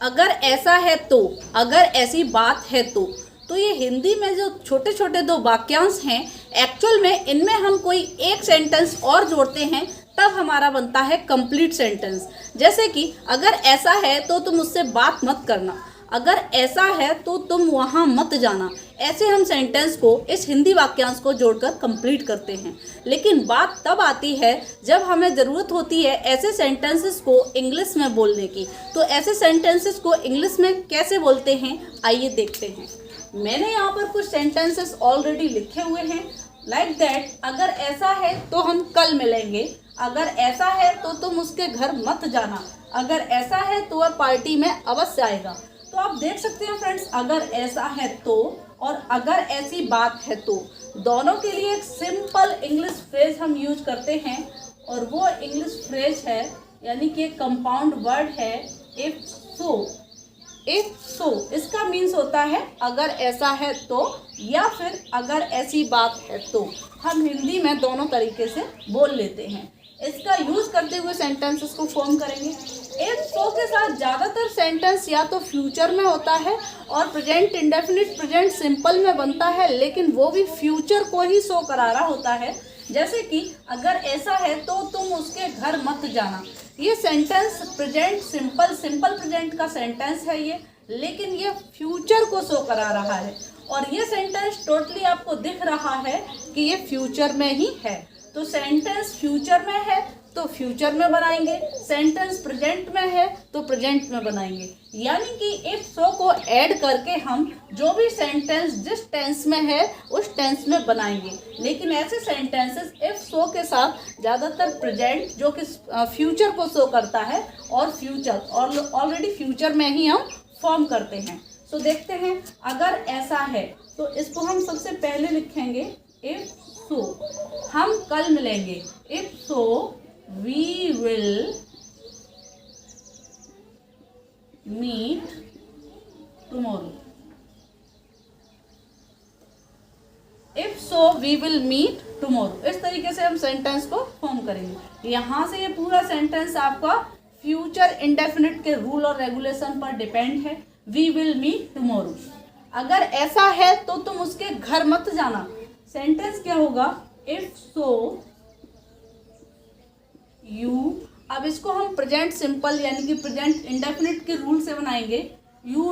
अगर ऐसा है तो, अगर ऐसी बात है तो ये हिंदी में जो छोटे छोटे दो वाक्यांश हैं, एक्चुअल में इनमें हम कोई एक सेंटेंस और जोड़ते हैं तब हमारा बनता है कंप्लीट सेंटेंस। जैसे कि अगर ऐसा है तो तुम उससे बात मत करना, अगर ऐसा है तो तुम वहाँ मत जाना। ऐसे हम सेंटेंस को, इस हिंदी वाक्यांश को जोड़कर कंप्लीट करते हैं। लेकिन बात तब आती है जब हमें ज़रूरत होती है ऐसे सेंटेंसेस को इंग्लिश में बोलने की। तो ऐसे सेंटेंसेस को इंग्लिश में कैसे बोलते हैं, आइए देखते हैं। मैंने यहाँ पर कुछ सेंटेंसेस ऑलरेडी लिखे हुए हैं। लाइक दैट, अगर ऐसा है तो हम कल मिलेंगे, अगर ऐसा है तो तुम उसके घर मत जाना, अगर ऐसा है तो वह पार्टी में अवश्य आएगा। तो आप देख सकते हैं फ्रेंड्स, अगर ऐसा है तो और अगर ऐसी बात है तो, दोनों के लिए एक सिंपल इंग्लिश फ्रेज हम यूज करते हैं। और वो इंग्लिश फ्रेज है, यानी कि एक कंपाउंड वर्ड है, इफ सो। इफ सो इसका मीन्स होता है अगर ऐसा है तो, या फिर अगर ऐसी बात है तो। हम हिंदी में दोनों तरीके से बोल लेते हैं। इसका यूज करते हुए सेंटेंसेस को फॉर्म करेंगे। इफ सो के साथ ज़्यादातर सेंटेंस या तो फ्यूचर में होता है और प्रेजेंट इंडेफिनिट प्रेजेंट सिंपल में बनता है, लेकिन वो भी फ्यूचर को ही शो करा रहा होता है। जैसे कि अगर ऐसा है तो तुम उसके घर मत जाना। ये सेंटेंस प्रेजेंट सिंपल प्रेजेंट का सेंटेंस है ये, लेकिन ये फ्यूचर को शो करा रहा है। और ये सेंटेंस टोटली आपको दिख रहा है कि ये फ्यूचर में ही है। तो सेंटेंस फ्यूचर में है तो फ्यूचर में बनाएंगे, सेंटेंस प्रेजेंट में है तो प्रेजेंट में बनाएंगे। यानी कि इफ सो को ऐड करके हम जो भी सेंटेंस जिस टेंस में है उस टेंस में बनाएंगे। लेकिन ऐसे सेंटेंसेस इफ सो के साथ ज़्यादातर प्रेजेंट जो कि फ्यूचर को शो करता है और फ्यूचर ऑलरेडी फ्यूचर में ही हम फॉर्म करते हैं। तो देखते हैं, अगर ऐसा है तो इसको हम सबसे पहले लिखेंगे इफ सो, हम कल मिलेंगे। If so we will meet tomorrow. If so we will meet tomorrow. इस तरीके से हम सेंटेंस को फॉर्म करेंगे। यहाँ से ये पूरा सेंटेंस आपका फ्यूचर इंडेफिनिट के रूल और रेगुलेशन पर डिपेंड है। We will meet tomorrow. अगर ऐसा है तो तुम उसके घर मत जाना। सेंटेंस क्या होगा, इफ सो यू। अब इसको हम प्रेजेंट सिंपल यानी कि प्रेजेंट इंडेफिनिट के रूल से बनाएंगे। यू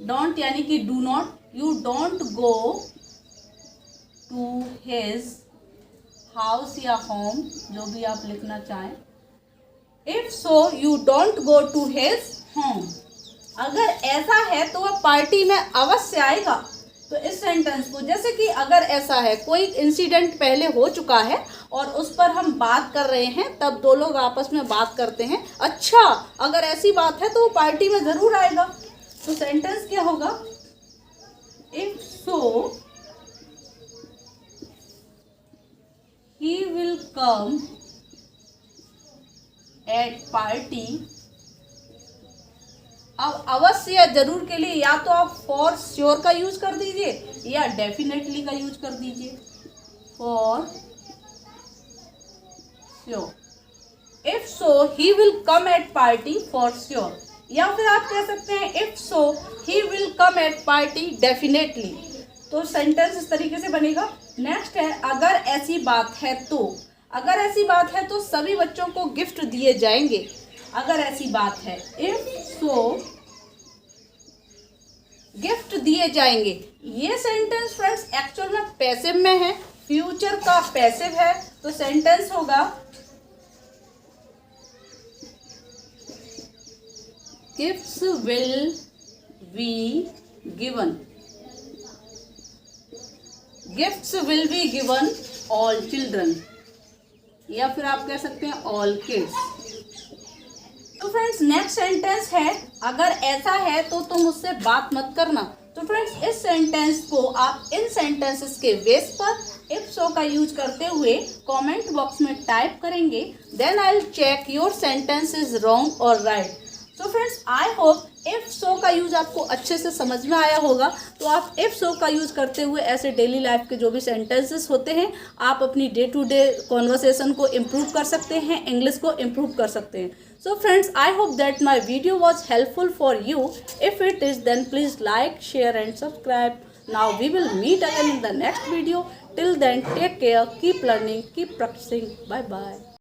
डोंट यानी कि do not, you don't go to his house या होम, जो भी आप लिखना चाहें। If so you don't go to his home. अगर ऐसा है तो वह पार्टी में अवश्य आएगा। तो इस सेंटेंस को, जैसे कि अगर ऐसा है, कोई इंसिडेंट पहले हो चुका है और उस पर हम बात कर रहे हैं, तब दो लोग आपस में बात करते हैं, अच्छा अगर ऐसी बात है तो वो पार्टी में ज़रूर आएगा। तो सेंटेंस क्या होगा, if so he will come at party. अब अवश्य या जरूर के लिए या तो आप फॉर श्योर का यूज कर दीजिए या डेफिनेटली का यूज कर दीजिए। For sure, if so he will come at party for sure. या फिर आप कह सकते हैं if so he will come at party definitely. तो सेंटेंस इस तरीके से बनेगा। नेक्स्ट है, अगर ऐसी बात है तो। अगर ऐसी बात है तो सभी बच्चों को गिफ्ट दिए जाएंगे। अगर ऐसी बात है, इफ सो गिफ्ट दिए जाएंगे। ये सेंटेंस फ्रेंड्स एक्चुअल में पैसिव में है, फ्यूचर का पैसिव है। तो सेंटेंस होगा gifts will be given. Gifts will be given all children, या फिर आप कह सकते हैं ऑल किड्स। तो फ्रेंड्स नेक्स्ट सेंटेंस है, अगर ऐसा है तो तुम उससे बात मत करना। तो फ्रेंड्स इस सेंटेंस को आप इन सेंटेंसेस के बेस पर इफ सो का यूज करते हुए कमेंट बॉक्स में टाइप करेंगे। Then I will check your sentence is wrong और राइट। तो friends I hope if so का यूज आपको अच्छे से समझ में आया होगा। तो आप इफ सो का यूज करते हुए ऐसे डेली लाइफ के जो भी सेंटेंसेस होते हैं, आप अपनी डे टू डे कॉन्वर्सेशन को इम्प्रूव कर सकते हैं, इंग्लिश को इम्प्रूव कर सकते हैं। So friends, I hope that my video was helpful for you. If it is, then please like, share and subscribe. Now we will meet again in the next video. Till then, take care, keep learning, keep practicing. Bye bye.